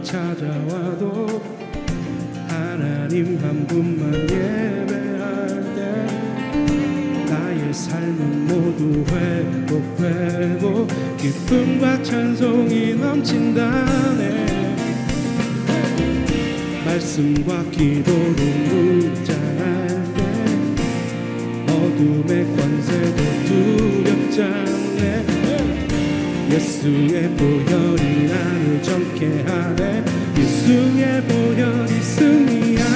찾아와도 하나님 한 분만 예배할 때 나의 삶은 모두 회복되고 기쁨과 찬송이 넘친다네. 말씀과 기도로 무장할 때 어둠의 권세도 두렵지 않네. 예수의 보혈이 나를 정케 하네. 예수의 보혈이 승리한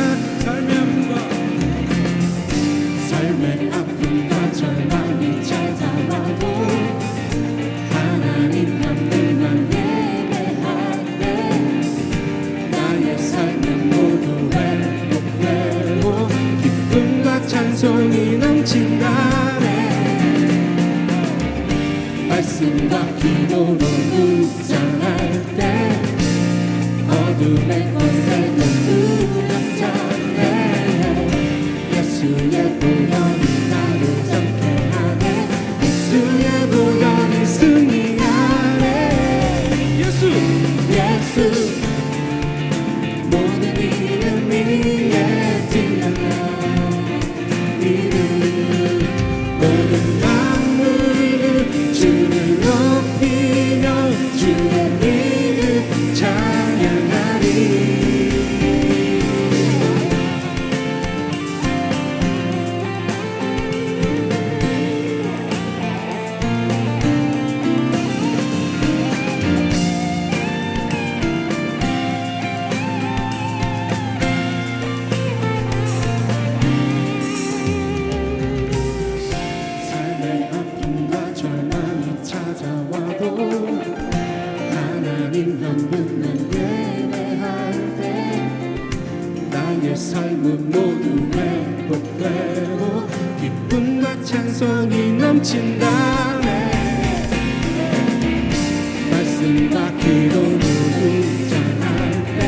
삶의 아픔과 절망이 찾아와도 하나님 한 분만 예배할 때 나의 삶은 모두 회복되고 기쁨과 찬송이 넘친다네. 말씀과 기도로 무장할 때 어둠의 권세도 두렵지 않네. 예수의 보혈이 나를 정케 하네. 예수의 보혈이 승리하네. 예수 모든 이름 위에 뛰어난 이름, 모든 만물은 주를 높이며 주의 이름 찬양하리. 삶의 아픔과 절망이 찾아와도 하나님 한 분만 예배할 때 나의 삶은 모두 회복되고 기쁨과 찬송이 넘친다네. 말씀과 기도로 무장할 때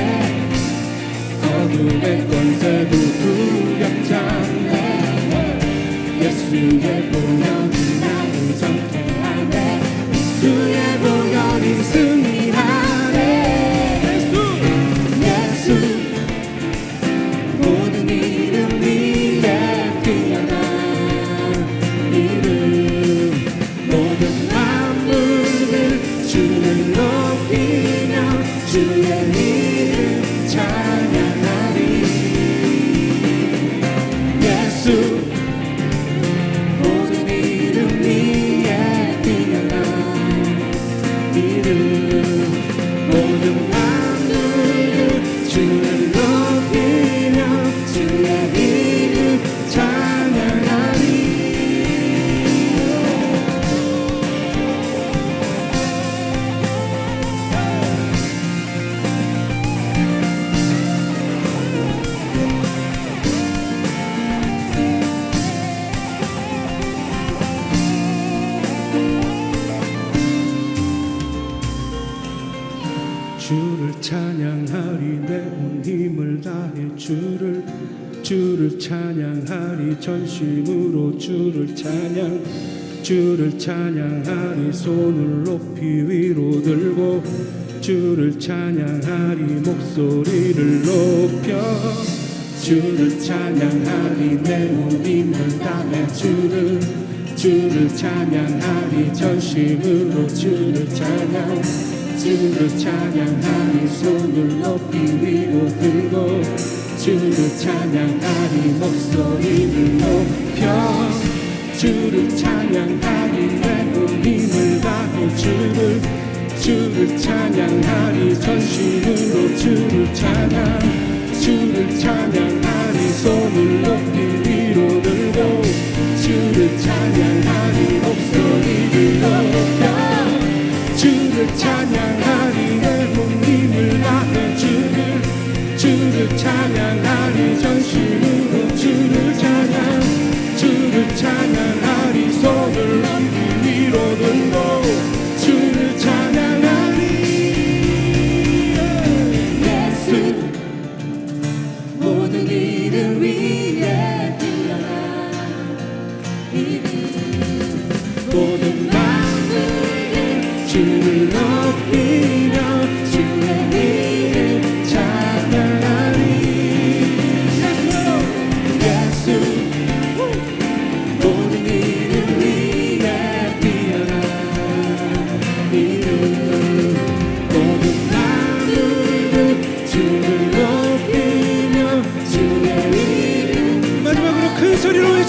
어둠의 권세도 두렵지 않네. 예수의 보혈이 나를 정케 하네. 예수의 보혈이 승리하네. 예수 모든 이름 위에 뛰어난 이름, 모든 만물을 주를 높이며 주의 이름 찬양하리. 예수 모든 이름 위에 뛰어난 이름, 모든 만물을 주를 높이며 주의 이름 찬양하리. 주를 찬양하리. 내 온 힘을 다해 주를 찬양하리. 전심으로 주를 찬양하리. 손을 높이 위로 들고 주를 찬양하리. 목소리를 높여 주를 찬양하리. 내 온 힘을 다해 주를 찬양하리. 전심으로 주를 찬양하리. 손을 높이 위로 들고 주를 찬양하리. 목소리를 높여 주를 찬양하리. 내 온 힘을 다해 주를 찬양하리. 전심으로 주를 찬양하리. 손을 높이 위로 들고 주를 찬양하리. 목소리를 높여 주를 찬양하리. 내 온 힘을 다해 주를 찬양하리. 전심으로 주를 찬양하리. 손을 높이 위로 들고 주를 찬양하리. 예수 모든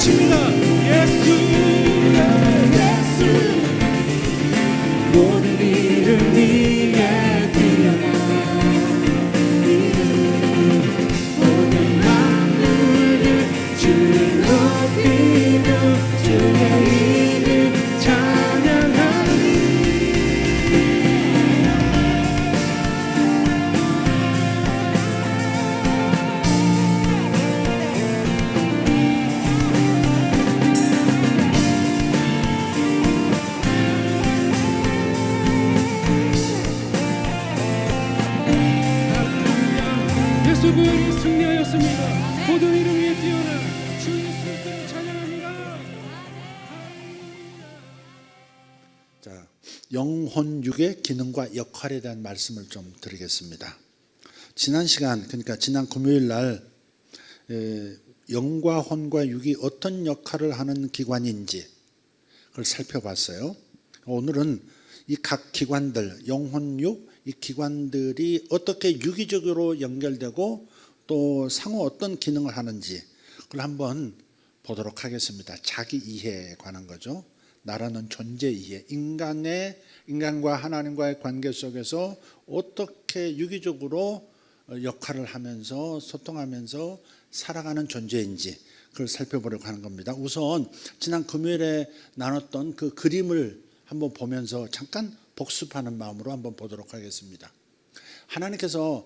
외칩니다. 예수, 예수. 모든 이름 위에 뛰어난 이름, 모든 만물을 주를 높이며 주의 이름 찬양하리. 예수분이 승리하였습니다. 모든 이름 위에 뛰어난 주 예수를 찬양합니다. 자, 영혼육의 기능과 역할에 대한 말씀을 좀 드리겠습니다. 지난 시간, 그러니까 지난 금요일 날 영과 혼과 육이 어떤 역할을 하는 기관인지 그걸 살펴봤어요. 오늘은 이 각 기관들, 영혼육, 이 기관들이 어떻게 유기적으로 연결되고 또 상호 어떤 기능을 하는지 그걸 한번 보도록 하겠습니다. 자기 이해에 관한 거죠. 나라는 존재 이해, 인간과 하나님과의 관계 속에서 어떻게 유기적으로 역할을 하면서 소통하면서 살아가는 존재인지 그걸 살펴보려고 하는 겁니다. 우선 지난 금요일에 나눴던 그 그림을 한번 보면서 잠깐 복습하는 마음으로 한번 보도록 하겠습니다. 하나님께서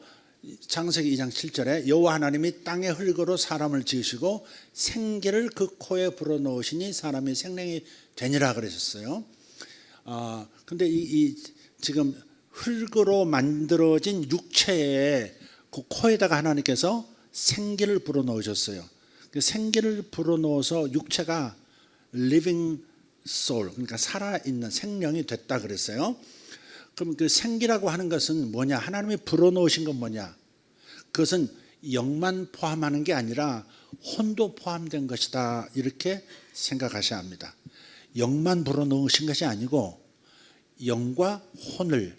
창세기 2장 7절에 여호와 하나님이 땅의 흙으로 사람을 지으시고 생기를 그 코에 불어넣으시니 사람이 생명이 되니라 그러셨어요. 근데 이 지금 흙으로 만들어진 육체에 그 코에다가 하나님께서 생기를 불어넣으셨어요. 그 생기를 불어넣어서 육체가 living soul, 그러니까 살아있는 생명이 됐다 그랬어요. 그럼 그 생기라고 하는 것은 뭐냐? 하나님이 불어넣으신 건 뭐냐? 그것은 영만 포함하는 게 아니라 혼도 포함된 것이다, 이렇게 생각하셔야 합니다. 영만 불어넣으신 것이 아니고 영과 혼을,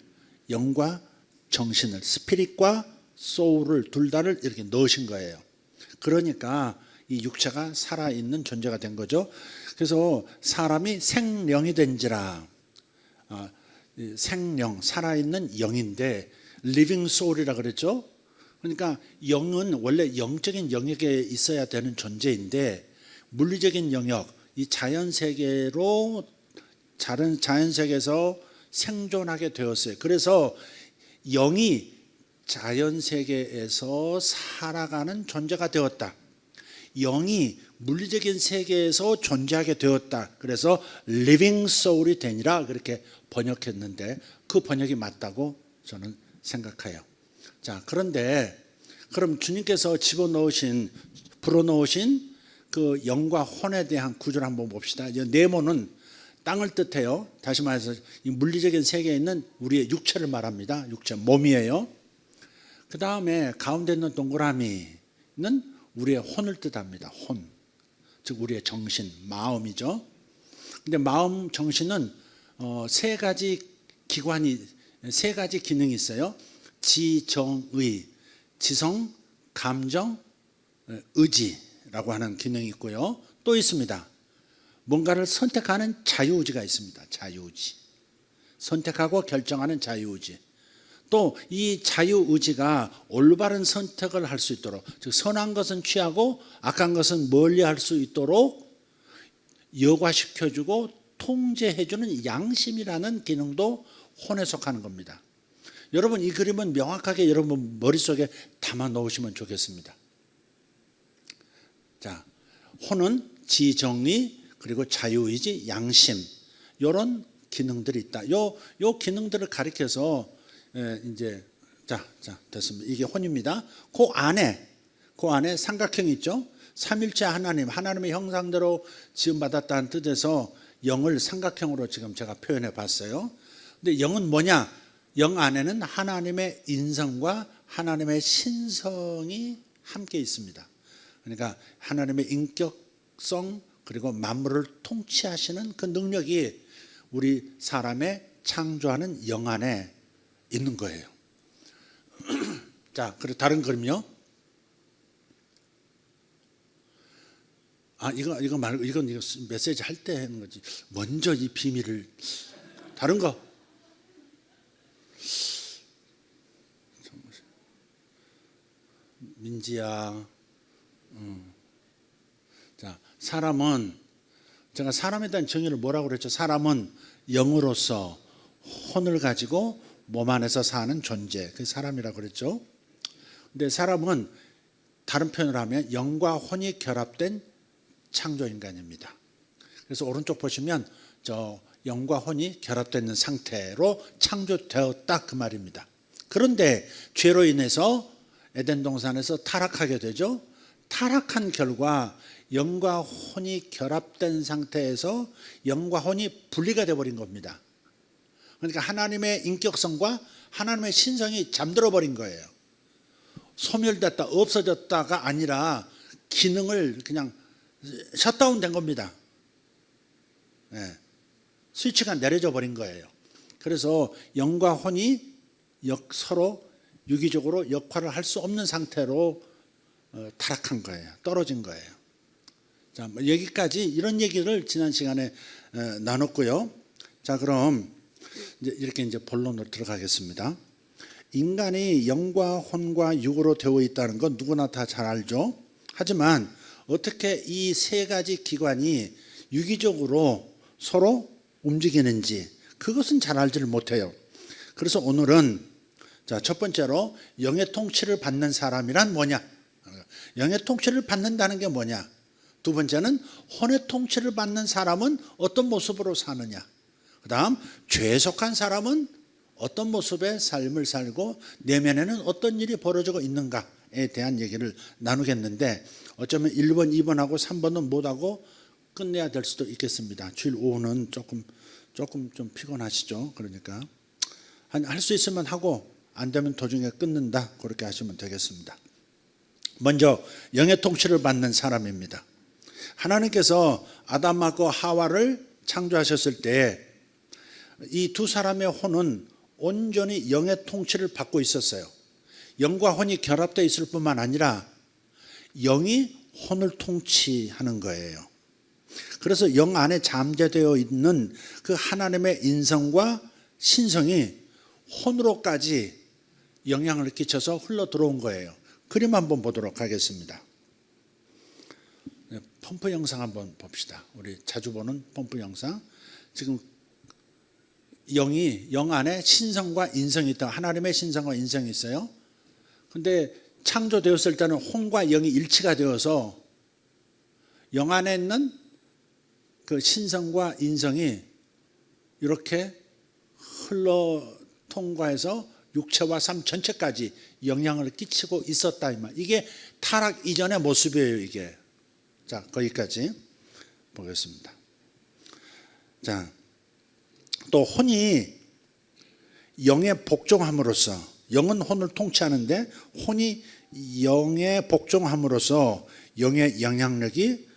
영과 정신을, 스피릿과 소울을 둘 다를 이렇게 넣으신 거예요. 그러니까 이 육체가 살아있는 존재가 된 거죠. 그래서 사람이 생령이 된지라, 생령, 살아있는 영인데 living soul이라 그랬죠. 그러니까 영은 원래 영적인 영역에 있어야 되는 존재인데 물리적인 영역, 이 자연세계로 자연세계에서 생존하게 되었어요. 그래서 영이 자연세계에서 살아가는 존재가 되었다. 영이 물리적인 세계에서 존재하게 되었다. 그래서 living soul이 되니라 그렇게 번역했는데 그 번역이 맞다고 저는 생각해요. 자, 그런데 그럼 주님께서 불어넣으신 그 영과 혼에 대한 구조를 한번 봅시다. 네모는 땅을 뜻해요. 다시 말해서 이 물리적인 세계에 있는 우리의 육체를 말합니다. 육체, 몸이에요. 그 다음에 가운데 있는 동그라미는 우리의 혼을 뜻합니다. 혼, 즉 우리의 정신, 마음이죠. 근데 마음, 정신은 세 가지 기능이 있어요. 지정의, 지성, 감정, 의지라고 하는 기능이 있고요. 또 있습니다. 뭔가를 선택하는 자유의지가 있습니다. 자유의지, 선택하고 결정하는 자유의지. 또 이 자유의지가 올바른 선택을 할 수 있도록, 즉 선한 것은 취하고 악한 것은 멀리할 수 있도록 여과시켜주고 통제해주는 양심이라는 기능도 혼에 속하는 겁니다. 여러분, 이 그림은 명확하게 여러분 머릿속에 담아 놓으시면 좋겠습니다. 자, 혼은 지정의, 그리고 자유의지, 양심, 이런 기능들이 있다. 요 기능들을 가리켜서 이제 자 됐습니다. 이게 혼입니다. 그 안에 삼각형이 있죠. 삼일체 하나님의 형상대로 지음받았다는 뜻에서 영을 삼각형으로 지금 제가 표현해 봤어요. 근데 영은 뭐냐? 영 안에는 하나님의 인성과 하나님의 신성이 함께 있습니다. 그러니까 하나님의 인격성, 그리고 만물을 통치하시는 그 능력이 우리 사람의 창조하는 영 안에 있는 거예요. 자, 그리고 다른 그림요. 이거 말고 이거 메시지 할 때 하는 거지. 먼저 이 비밀을 다른 거. 민지야. 자, 사람은 제가 사람에 대한 정의를 뭐라고 그랬죠? 사람은 영으로서 혼을 가지고 몸 안에서 사는 존재. 그게 사람이라고 그랬죠. 근데 사람은 다른 표현을 하면 영과 혼이 결합된 창조 인간입니다. 그래서 오른쪽 보시면 저 영과 혼이 결합되는 상태로 창조되었다 그 말입니다. 그런데 죄로 인해서 에덴 동산에서 타락하게 되죠. 타락한 결과 영과 혼이 결합된 상태에서 영과 혼이 분리가 되어버린 겁니다. 그러니까 하나님의 인격성과 하나님의 신성이 잠들어 버린 거예요. 소멸됐다 없어졌다가 아니라 기능을 그냥 셧다운 된 겁니다. 네. 스위치가 내려져 버린 거예요. 그래서 영과 혼이 서로 유기적으로 역할을 할 수 없는 상태로 타락한 거예요. 떨어진 거예요. 자, 여기까지 이런 얘기를 지난 시간에 나눴고요. 자, 그럼 이렇게 이제 본론으로 들어가겠습니다. 인간이 영과 혼과 육으로 되어 있다는 건 누구나 다 잘 알죠. 하지만 어떻게 이 세 가지 기관이 유기적으로 서로 움직이는지 그것은 잘 알지를 못해요. 그래서 오늘은 자, 첫 번째로 영의 통치를 받는 사람이란 뭐냐? 영의 통치를 받는다는 게 뭐냐? 두 번째는 혼의 통치를 받는 사람은 어떤 모습으로 사느냐? 그 다음 죄에 속한 사람은 어떤 모습의 삶을 살고 내면에는 어떤 일이 벌어지고 있는가에 대한 얘기를 나누겠는데 어쩌면 1번, 2번하고 3번은 못하고 끝내야 될 수도 있겠습니다. 주일 오후는 조금 좀 피곤하시죠. 그러니까 할 수 있으면 하고 안 되면 도중에 끊는다. 그렇게 하시면 되겠습니다. 먼저 영의 통치를 받는 사람입니다. 하나님께서 아담하고 하와를 창조하셨을 때 이 두 사람의 혼은 온전히 영의 통치를 받고 있었어요. 영과 혼이 결합되어 있을 뿐만 아니라 영이 혼을 통치하는 거예요. 그래서 영 안에 잠재되어 있는 그 하나님의 인성과 신성이 혼으로까지 영향을 끼쳐서 흘러 들어온 거예요. 그림 한번 보도록 하겠습니다. 펌프 영상 한번 봅시다. 우리 자주 보는 펌프 영상. 지금 영 안에 신성과 인성이 있다. 하나님의 신성과 인성이 있어요. 근데 창조되었을 때는 혼과 영이 일치가 되어서 영 안에 있는 그 신성과 인성이 이렇게 흘러 통과해서 육체와 삶 전체까지 영향을 끼치고 있었다. 이게 타락 이전의 모습이에요. 이게. 자, 거기까지 보겠습니다. 자, 또 혼이 영에 복종함으로써 영은 혼을 통치하는데 혼이 영에 복종함으로써 영의 영향력이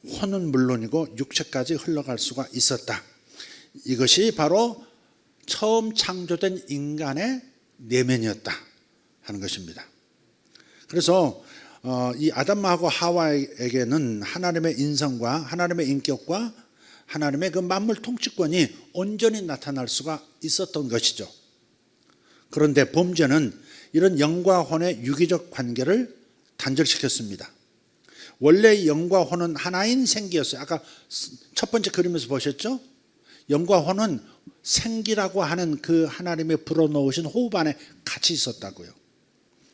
혼은 물론이고 육체까지 흘러갈 수가 있었다. 이것이 바로 처음 창조된 인간의 내면이었다 하는 것입니다. 그래서 이 아담하고 하와에게는 하나님의 인성과 하나님의 인격과 하나님의 그 만물 통치권이 온전히 나타날 수가 있었던 것이죠. 그런데 범죄는 이런 영과 혼의 유기적 관계를 단절시켰습니다. 원래 영과 혼은 하나인 생기였어요. 아까 첫 번째 그림에서 보셨죠? 영과 혼은 생기라고 하는 그 하나님의 불어넣으신 호흡 안에 같이 있었다고요.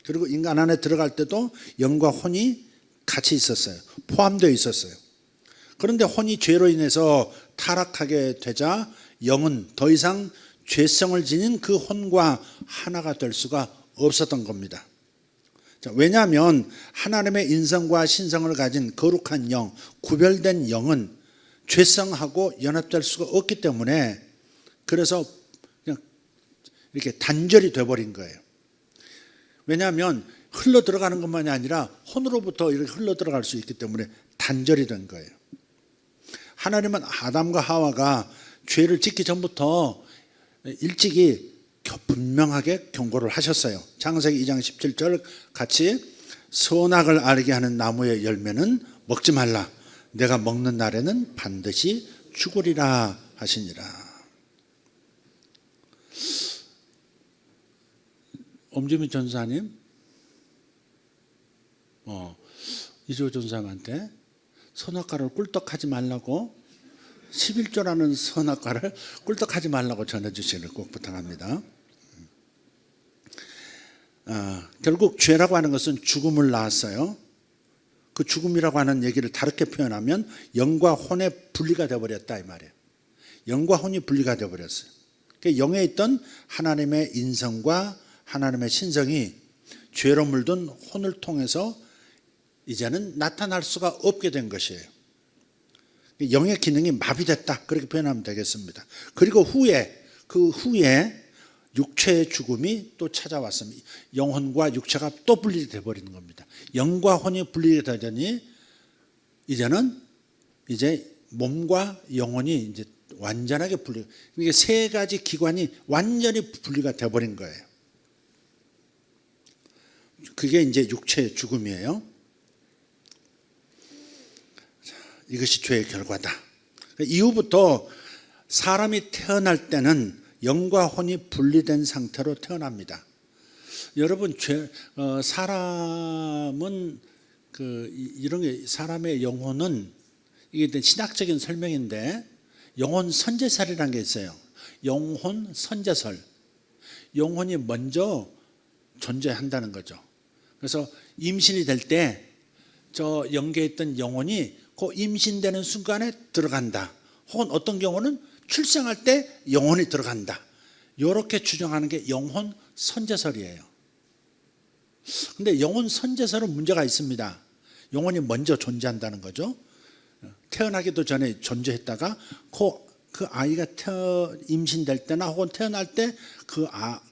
그리고 인간 안에 들어갈 때도 영과 혼이 같이 있었어요. 포함되어 있었어요. 그런데 혼이 죄로 인해서 타락하게 되자 영은 더 이상 죄성을 지닌 그 혼과 하나가 될 수가 없었던 겁니다. 자, 왜냐하면 하나님의 인성과 신성을 가진 거룩한 영, 구별된 영은 죄성하고 연합될 수가 없기 때문에 그래서 그냥 이렇게 단절이 돼버린 거예요. 왜냐하면 흘러 들어가는 것만이 아니라 혼으로부터 이렇게 흘러 들어갈 수 있기 때문에 단절이 된 거예요. 하나님은 아담과 하와가 죄를 짓기 전부터 일찍이 분명하게 경고를 하셨어요. 창세기 2장 17절 같이 선악을 알게 하는 나무의 열매는 먹지 말라. 내가 먹는 날에는 반드시 죽으리라 하시니라. 엄지미 전사님, 이조 전사님한테 선악과를 꿀떡하지 말라고 11조라는 선악과를 꿀떡하지 말라고 전해주시기를 꼭 부탁합니다. 결국 죄라고 하는 것은 죽음을 낳았어요. 그 죽음이라고 하는 얘기를 다르게 표현하면 영과 혼의 분리가 되어버렸다 이 말이에요. 영과 혼이 분리가 되어버렸어요. 그러니까 영에 있던 하나님의 인성과 하나님의 신성이 죄로 물든 혼을 통해서 이제는 나타날 수가 없게 된 것이에요. 영의 기능이 마비됐다 그렇게 표현하면 되겠습니다. 그리고 그 후에 육체의 죽음이 또 찾아왔습니다. 영혼과 육체가 또 분리돼 버리는 겁니다. 영과 혼이 분리게 되더니 이제는 이제 몸과 영혼이 이제 완전하게 분리. 이게 세 가지 기관이 완전히 분리가 돼 버린 거예요. 그게 이제 육체의 죽음이에요. 이것이 죄의 결과다. 이후부터 사람이 태어날 때는 영과 혼이 분리된 상태로 태어납니다. 여러분, 사람은 이런 게 사람의 영혼은 이게 신학적인 설명인데 영혼 선제설이라는 게 있어요. 영혼 선제설. 영혼이 먼저 존재한다는 거죠. 그래서 임신이 될 때 저 영계에 있던 영혼이 그 임신되는 순간에 들어간다. 혹은 어떤 경우는 출생할 때 영혼이 들어간다. 이렇게 추정하는 게 영혼 선제설이에요. 근데 영혼 선제설은 문제가 있습니다. 영혼이 먼저 존재한다는 거죠. 태어나기도 전에 존재했다가 그 아이가 임신될 때나 혹은 태어날 때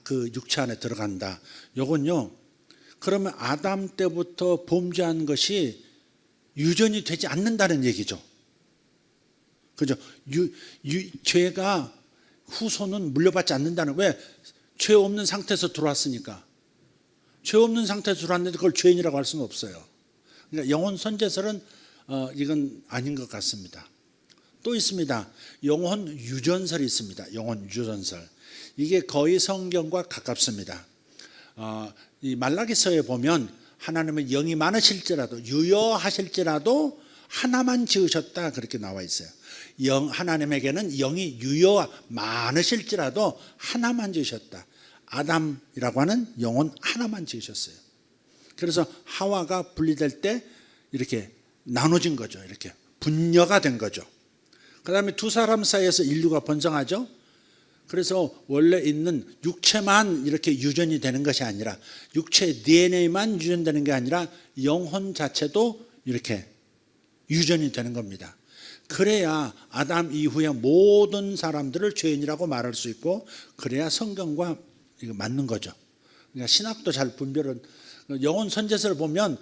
그 육체 안에 들어간다. 요건요. 그러면 아담 때부터 범죄한 것이 유전이 되지 않는다는 얘기죠. 그죠? 죄가 후손은 물려받지 않는다는, 왜? 죄 없는 상태에서 들어왔으니까. 죄 없는 상태에서 들어왔는데 그걸 죄인이라고 할 수는 없어요. 그러니까 영혼 선제설은 이건 아닌 것 같습니다. 또 있습니다. 영혼 유전설이 있습니다. 영혼 유전설. 이게 거의 성경과 가깝습니다. 이 말라기서에 보면 하나님은 영이 많으실지라도 유효하실지라도 하나만 지으셨다 그렇게 나와 있어요. 하나님에게는 영이 많으실지라도 하나만 지으셨다. 아담이라고 하는 영혼 하나만 지으셨어요. 그래서 하와가 분리될 때 이렇게 나눠진 거죠. 이렇게 분녀가 된 거죠. 그 다음에 두 사람 사이에서 인류가 번성하죠. 그래서 원래 있는 육체만 이렇게 유전이 되는 것이 아니라 육체 DNA만 유전되는 게 아니라 영혼 자체도 이렇게 유전이 되는 겁니다. 그래야 아담 이후에 모든 사람들을 죄인이라고 말할 수 있고 그래야 성경과 이거 맞는 거죠. 그러니까 신학도 잘 분별은 영혼 선제설을 보면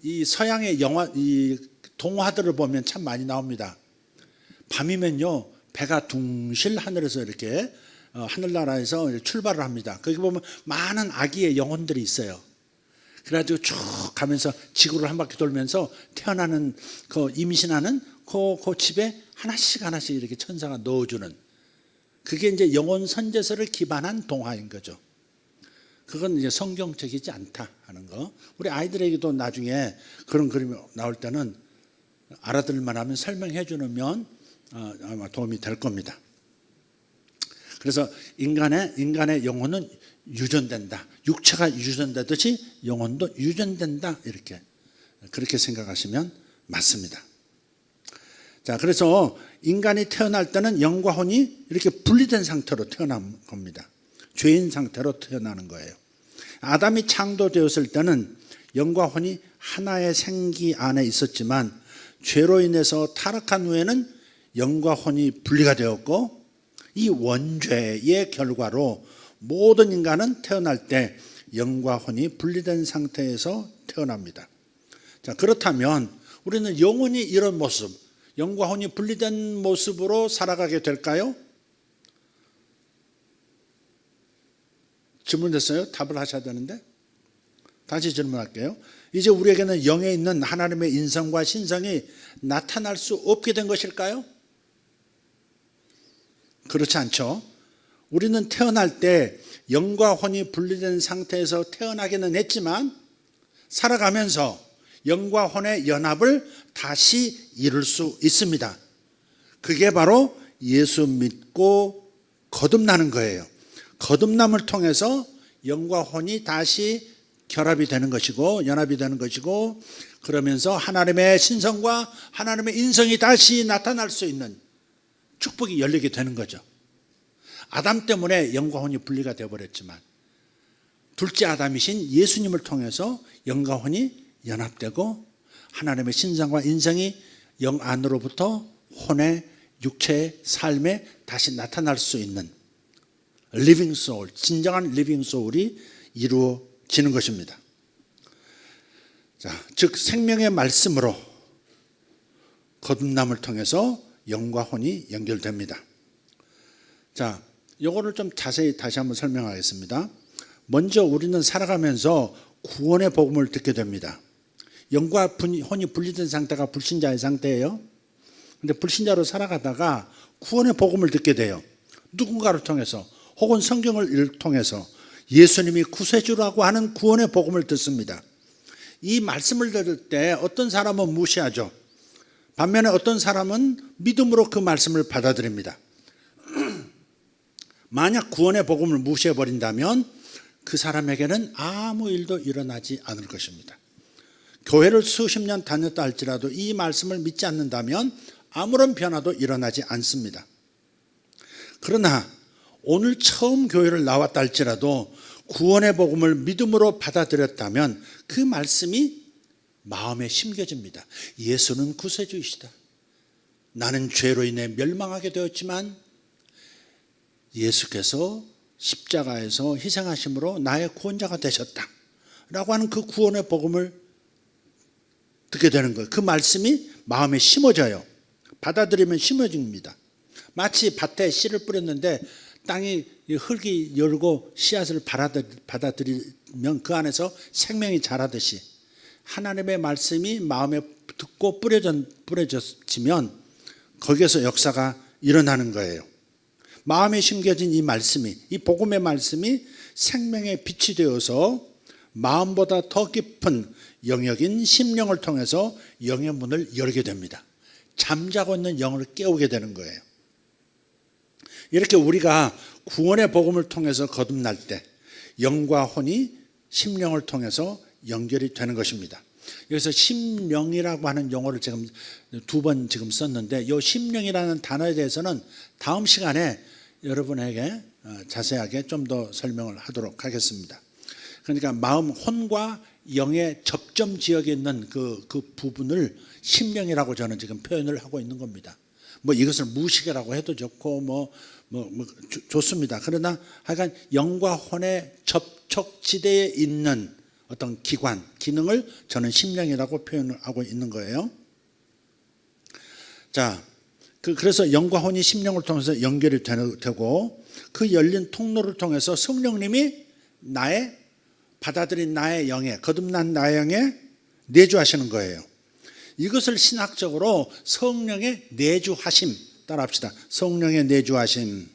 이 서양의 이 동화들을 보면 참 많이 나옵니다. 밤이면요 배가 둥실 하늘에서 이렇게 하늘나라에서 출발을 합니다. 거기 보면 많은 아기의 영혼들이 있어요. 그래가지고 쭉 가면서 지구를 한 바퀴 돌면서 태어나는 임신하는 그 집에 하나씩 이렇게 천사가 넣어주는, 그게 이제 영혼 선제설을 기반한 동화인 거죠. 그건 이제 성경적이지 않다 하는 거. 우리 아이들에게도 나중에 그런 그림이 나올 때는 알아들을만 하면 설명해 주면 아마 도움이 될 겁니다. 그래서 인간의 영혼은 유전된다. 육체가 유전되듯이 영혼도 유전된다. 그렇게 생각하시면 맞습니다. 자, 그래서 인간이 태어날 때는 영과 혼이 이렇게 분리된 상태로 태어난 겁니다. 죄인 상태로 태어나는 거예요. 아담이 창조되었을 때는 영과 혼이 하나의 생기 안에 있었지만 죄로 인해서 타락한 후에는 영과 혼이 분리가 되었고, 이 원죄의 결과로 모든 인간은 태어날 때 영과 혼이 분리된 상태에서 태어납니다. 자, 그렇다면 우리는 영원히 이런 모습, 영과 혼이 분리된 모습으로 살아가게 될까요? 질문됐어요? 답을 하셔야 되는데. 다시 질문할게요. 이제 우리에게는 영에 있는 하나님의 인성과 신성이 나타날 수 없게 된 것일까요? 그렇지 않죠. 우리는 태어날 때 영과 혼이 분리된 상태에서 태어나기는 했지만 살아가면서 영과 혼의 연합을 다시 이룰 수 있습니다. 그게 바로 예수 믿고 거듭나는 거예요. 거듭남을 통해서 영과 혼이 다시 결합이 되는 것이고 연합이 되는 것이고, 그러면서 하나님의 신성과 하나님의 인성이 다시 나타날 수 있는 축복이 열리게 되는 거죠. 아담 때문에 영과 혼이 분리가 되어버렸지만 둘째 아담이신 예수님을 통해서 영과 혼이 연합되고 하나님의 신성과 인성이 영 안으로부터 혼의 육체의 삶에 다시 나타날 수 있는 리빙 소울, 진정한 리빙 소울이 이루어지는 것입니다. 자, 즉 생명의 말씀으로 거듭남을 통해서 영과 혼이 연결됩니다. 자, 이거를 좀 자세히 다시 한번 설명하겠습니다. 먼저 우리는 살아가면서 구원의 복음을 듣게 됩니다. 영과 혼이 분리된 상태가 불신자의 상태예요. 근데 불신자로 살아가다가 구원의 복음을 듣게 돼요. 누군가를 통해서 혹은 성경을 통해서 예수님이 구세주라고 하는 구원의 복음을 듣습니다. 이 말씀을 들을 때 어떤 사람은 무시하죠. 반면에 어떤 사람은 믿음으로 그 말씀을 받아들입니다. 만약 구원의 복음을 무시해버린다면 그 사람에게는 아무 일도 일어나지 않을 것입니다. 교회를 수십 년 다녔다 할지라도 이 말씀을 믿지 않는다면 아무런 변화도 일어나지 않습니다. 그러나 오늘 처음 교회를 나왔다 할지라도 구원의 복음을 믿음으로 받아들였다면 그 말씀이 마음에 심겨집니다. 예수는 구세주이시다. 나는 죄로 인해 멸망하게 되었지만 예수께서 십자가에서 희생하심으로 나의 구원자가 되셨다 라고 하는 그 구원의 복음을 듣게 되는 거예요. 그 말씀이 마음에 심어져요. 받아들이면 심어집니다. 마치 밭에 씨를 뿌렸는데 땅이 흙이 열고 씨앗을 받아들이면 그 안에서 생명이 자라듯이 하나님의 말씀이 마음에 듣고 뿌려졌으면 거기에서 역사가 일어나는 거예요. 마음에 심겨진 이 말씀이, 이 복음의 말씀이 생명의 빛이 되어서 마음보다 더 깊은 영역인 심령을 통해서 영의 문을 열게 됩니다. 잠자고 있는 영을 깨우게 되는 거예요. 이렇게 우리가 구원의 복음을 통해서 거듭날 때 영과 혼이 심령을 통해서 연결이 되는 것입니다. 여기서 심령이라고 하는 용어를 지금 두 번 지금 썼는데 이 심령이라는 단어에 대해서는 다음 시간에 여러분에게 자세하게 좀 더 설명을 하도록 하겠습니다. 그러니까 마음, 혼과 영의 접점 지역에 있는 그 부분을 심령이라고 저는 지금 표현을 하고 있는 겁니다. 뭐 이것을 무식이라고 해도 좋고 좋습니다. 그러나 하여간 영과 혼의 접촉지대에 있는 어떤 기관, 기능을 저는 심령이라고 표현을 하고 있는 거예요. 자, 그래서 영과 혼이 심령을 통해서 연결이 되고 그 열린 통로를 통해서 성령님이 받아들인 나의 영에, 거듭난 나의 영에 내주하시는 거예요. 이것을 신학적으로 성령의 내주하심, 따라합시다. 성령의 내주하심.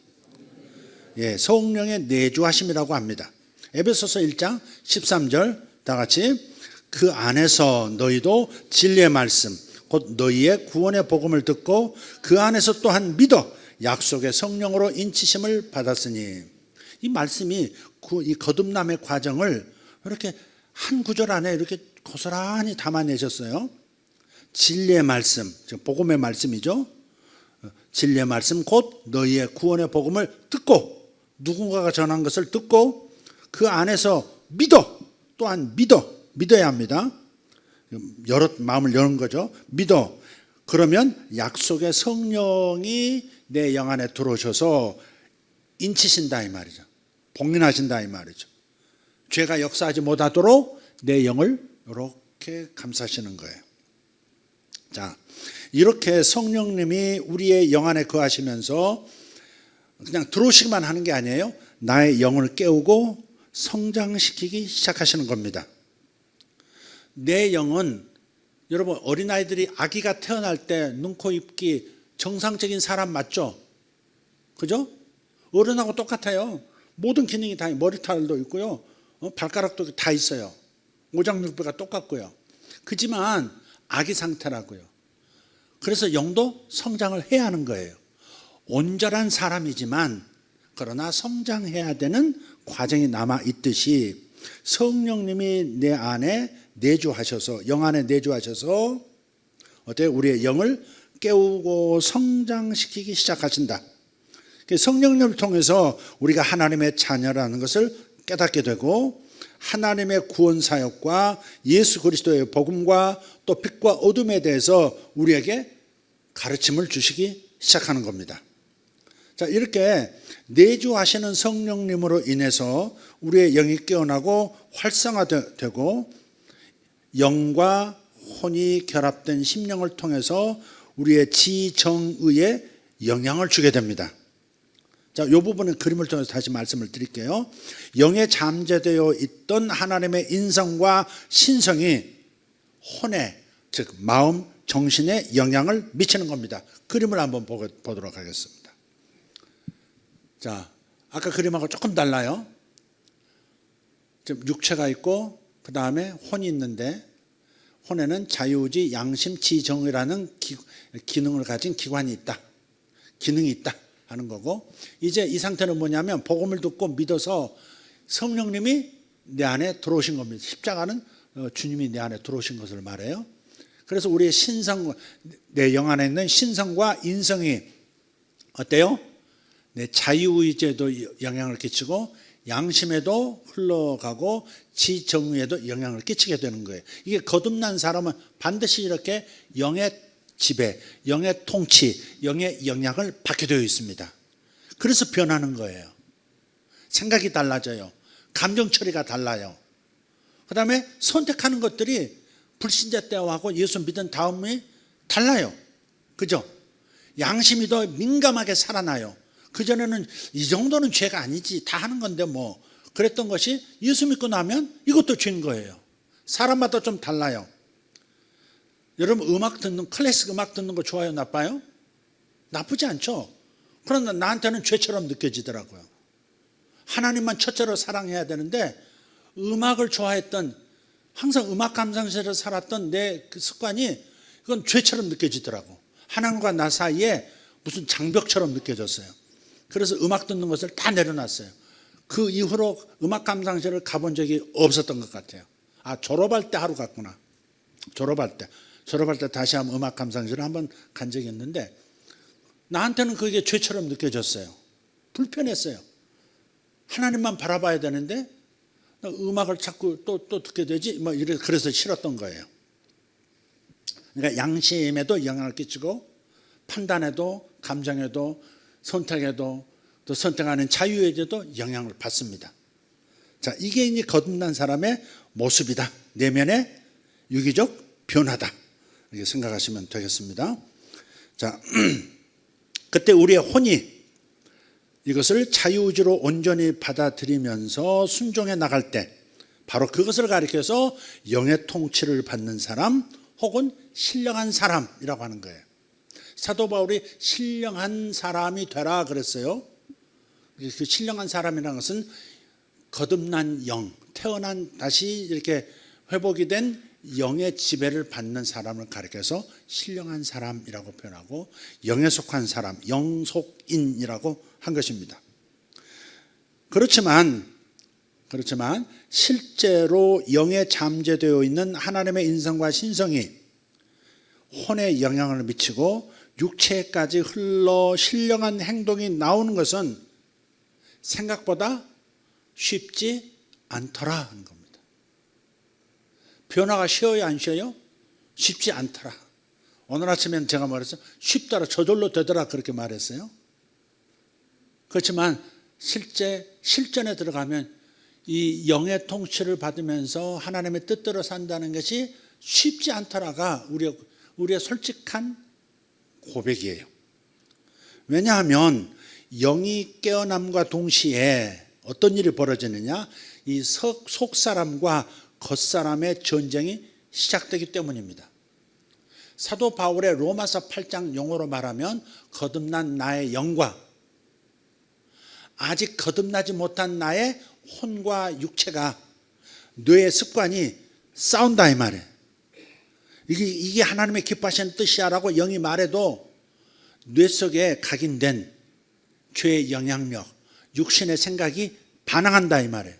예, 성령의 내주하심이라고 합니다. 에베소서 1장 13절 다 같이 그 안에서 너희도 진리의 말씀 곧 너희의 구원의 복음을 듣고 그 안에서 또한 믿어 약속의 성령으로 인치심을 받았으니, 이 말씀이 이 거듭남의 과정을 이렇게 한 구절 안에 이렇게 고스란히 담아내셨어요. 진리의 말씀, 복음의 말씀이죠. 진리의 말씀 곧 너희의 구원의 복음을 듣고, 누군가가 전한 것을 듣고 그 안에서 믿어, 또한 믿어야 합니다. 마음을 여는 거죠. 믿어. 그러면 약속의 성령이 내 영 안에 들어오셔서 인치신다 이 말이죠. 복린하신다 이 말이죠. 죄가 역사하지 못하도록 내 영을 이렇게 감싸시는 거예요. 자, 이렇게 성령님이 우리의 영 안에 거하시면서 그냥 들어오시기만 하는 게 아니에요. 나의 영을 깨우고 성장시키기 시작하시는 겁니다. 내 영은 여러분 어린아이들이 아기가 태어날 때 눈, 코, 입기 정상적인 사람 맞죠? 그죠? 어른하고 똑같아요. 모든 기능이 다 머리털도 있고요. 발가락도 다 있어요. 오장육부가 똑같고요. 그지만 아기 상태라고요. 그래서 영도 성장을 해야 하는 거예요. 온전한 사람이지만 그러나 성장해야 되는 과정이 남아 있듯이 성령님이 내 안에 내주하셔서 영 안에 내주하셔서 어때 우리의 영을 깨우고 성장시키기 시작하신다. 성령님을 통해서 우리가 하나님의 자녀라는 것을 깨닫게 되고 하나님의 구원 사역과 예수 그리스도의 복음과 또 빛과 어둠에 대해서 우리에게 가르침을 주시기 시작하는 겁니다. 자, 이렇게 내주하시는 성령님으로 인해서 우리의 영이 깨어나고 활성화되고 영과 혼이 결합된 심령을 통해서 우리의 지정의에 영향을 주게 됩니다. 자, 이 부분은 그림을 통해서 다시 말씀을 드릴게요. 영에 잠재되어 있던 하나님의 인성과 신성이 혼에, 즉 마음, 정신에 영향을 미치는 겁니다. 그림을 한번 보도록 하겠습니다. 자, 아까 그림하고 조금 달라요. 지금 육체가 있고 그 다음에 혼이 있는데 혼에는 자유의지, 양심, 지정의라는 기능을 가진 기관이 있다. 기능이 있다 하는 거고, 이제 이 상태는 뭐냐면 복음을 듣고 믿어서 성령님이 내 안에 들어오신 겁니다. 십자가는 주님이 내 안에 들어오신 것을 말해요. 그래서 우리의 신성, 내 영 안에 있는 신성과 인성이 어때요? 내 자유의지에도 영향을 끼치고 양심에도 흘러가고 지정의에도 영향을 끼치게 되는 거예요. 이게 거듭난 사람은 반드시 이렇게 영의 지배, 영의 통치, 영의 영향을 받게 되어 있습니다. 그래서 변하는 거예요. 생각이 달라져요. 감정 처리가 달라요. 그 다음에 선택하는 것들이 불신자 때하고 예수 믿은 다음에 달라요. 그죠? 양심이 더 민감하게 살아나요. 그전에는 이 정도는 죄가 아니지, 다 하는 건데 뭐 그랬던 것이 예수 믿고 나면 이것도 죄인 거예요. 사람마다 좀 달라요. 여러분 클래식 음악 듣는 거 좋아요, 나빠요? 나쁘지 않죠. 그러나 나한테는 죄처럼 느껴지더라고요. 하나님만 첫째로 사랑해야 되는데 음악을 좋아했던, 항상 음악 감상실에서 살았던 내 그 습관이 이건 죄처럼 느껴지더라고. 하나님과 나 사이에 무슨 장벽처럼 느껴졌어요. 그래서 음악 듣는 것을 다 내려놨어요. 그 이후로 음악 감상실을 가본 적이 없었던 것 같아요. 아, 졸업할 때 하루 갔구나. 졸업할 때 다시 한번 음악 감상실을 한번 간 적이 있는데 나한테는 그게 죄처럼 느껴졌어요. 불편했어요. 하나님만 바라봐야 되는데 음악을 자꾸 또 듣게 되지, 뭐 그래서 싫었던 거예요. 그러니까 양심에도 영향을 끼치고 판단에도, 감정에도, 선택에도, 또 선택하는 자유에도 영향을 받습니다. 자, 이게 이제 거듭난 사람의 모습이다. 내면의 유기적 변화다. 이렇게 생각하시면 되겠습니다. 자, 그때 우리의 혼이 이것을 자유의지로 온전히 받아들이면서 순종해 나갈 때 바로 그것을 가리켜서 영의 통치를 받는 사람 혹은 신령한 사람이라고 하는 거예요. 사도 바울이 신령한 사람이 되라 그랬어요. 그 신령한 사람이라는 것은 거듭난 영, 태어난 다시 이렇게 회복이 된 영의 지배를 받는 사람을 가리켜서 신령한 사람이라고 표현하고 영에 속한 사람, 영속인이라고 한 것입니다. 그렇지만 실제로 영에 잠재되어 있는 하나님의 인성과 신성이 혼에 영향을 미치고 육체까지 흘러 신령한 행동이 나오는 것은 생각보다 쉽지 않더라 하는 겁니다. 변화가 쉬워요, 안 쉬워요? 쉽지 않더라. 오늘 아침에는 제가 말했어요. 쉽더라, 저절로 되더라 그렇게 말했어요. 그렇지만 실전에 들어가면 이 영의 통치를 받으면서 하나님의 뜻대로 산다는 것이 쉽지 않더라가 우리의 솔직한 고백이에요. 왜냐하면 영이 깨어남과 동시에 어떤 일이 벌어지느냐, 이 속사람과 겉사람의 전쟁이 시작되기 때문입니다. 사도 바울의 로마서 8장 용어로 말하면 거듭난 나의 영과 아직 거듭나지 못한 나의 혼과 육체가, 뇌의 습관이 싸운다 이 말이에요. 이게 하나님의 기뻐하시는 뜻이야라고 영이 말해도 뇌 속에 각인된 죄의 영향력, 육신의 생각이 반항한다 이 말이에요.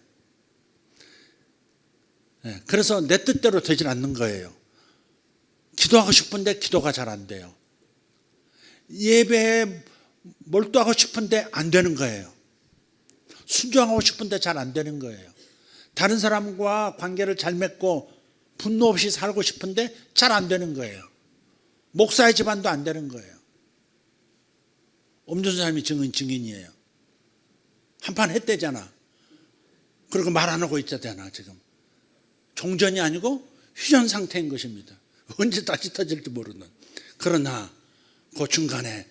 그래서 내 뜻대로 되질 않는 거예요. 기도하고 싶은데 기도가 잘 안 돼요. 예배에 몰두하고 싶은데 안 되는 거예요. 순종하고 싶은데 잘 안 되는 거예요. 다른 사람과 관계를 잘 맺고 분노 없이 살고 싶은데 잘 안 되는 거예요. 목사의 집안도 안 되는 거예요. 엄준수 사람이 증인이에요. 한판 했대잖아. 그리고 말 안 하고 있잖아 지금. 종전이 아니고 휴전 상태인 것입니다. 언제 다시 터질지 모르는. 그러나 그 중간에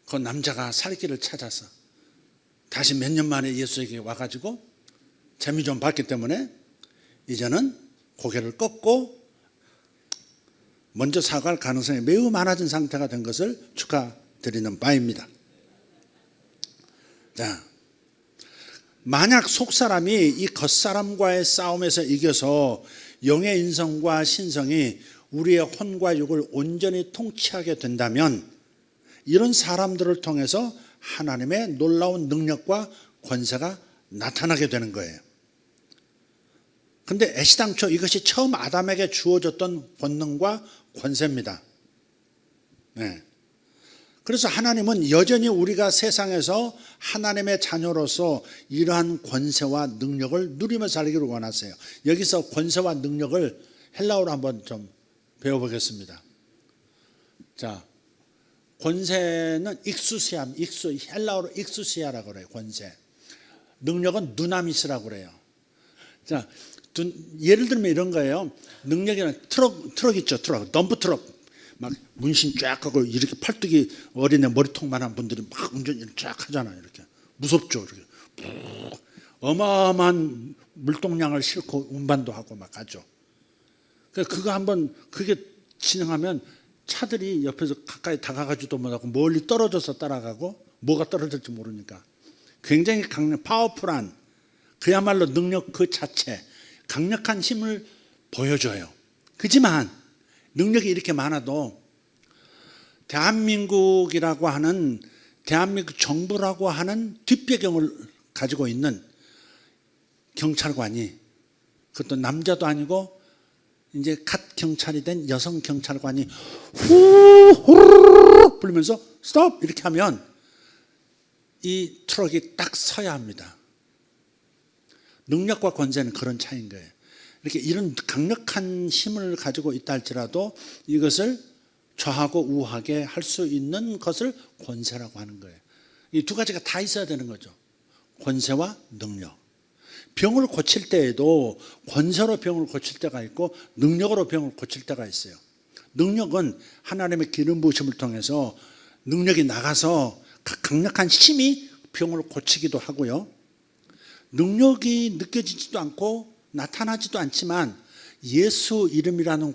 그 남자가 살 길을 찾아서 다시 몇 년 만에 예수에게 와가지고 재미 좀 봤기 때문에 이제는 고개를 꺾고 먼저 사과할 가능성이 매우 많아진 상태가 된 것을 축하드리는 바입니다. 자, 만약 속사람이 이 겉사람과의 싸움에서 이겨서 영의 인성과 신성이 우리의 혼과 육을 온전히 통치하게 된다면 이런 사람들을 통해서 하나님의 놀라운 능력과 권세가 나타나게 되는 거예요. 그런데 애시당초 이것이 처음 아담에게 주어졌던 권능과 권세입니다. 네. 그래서 하나님은 여전히 우리가 세상에서 하나님의 자녀로서 이러한 권세와 능력을 누리며 살기를 원하세요. 여기서 권세와 능력을 헬라어로 한번 좀 배워보겠습니다. 자, 권세는 헬라어로 익수시아라고 그래요. 권세. 능력은 누나미스라고 그래요. 자, 예를 들면 이런 거예요. 능력이란 트럭 있죠. 덤프 트럭. 막 문신 쫙 하고 이렇게 팔뚝이 어린애 머리통만한 분들이 막 운전 쫙 하잖아요. 이렇게 무섭죠. 이렇게 어마어마한 물동량을 싣고 운반도 하고 막 가죠. 그거 한번 그게 진행하면 차들이 옆에서 가까이 다가가지도 못하고 멀리 떨어져서 따라가고 뭐가 떨어질지 모르니까 굉장히 파워풀한 그야말로 능력 그 자체, 강력한 힘을 보여줘요. 그렇지만 능력이 이렇게 많아도 대한민국이라고 하는 대한민국 정부라고 하는 뒷배경을 가지고 있는 경찰관이, 그것도 남자도 아니고 이제 갓 경찰이 된 여성 경찰관이 후 불면서 스톱 이렇게 하면 이 트럭이 딱 서야 합니다. 능력과 권세는 그런 차이인 거예요. 이렇게 이런 강력한 힘을 가지고 있다 할지라도 이것을 좌하고 우하게 할 수 있는 것을 권세라고 하는 거예요. 이 두 가지가 다 있어야 되는 거죠. 권세와 능력. 병을 고칠 때에도 권세로 병을 고칠 때가 있고 능력으로 병을 고칠 때가 있어요. 능력은 하나님의 기름 부으심을 통해서 능력이 나가서 강력한 힘이 병을 고치기도 하고요. 능력이 느껴지지도 않고 나타나지도 않지만 예수 이름이라는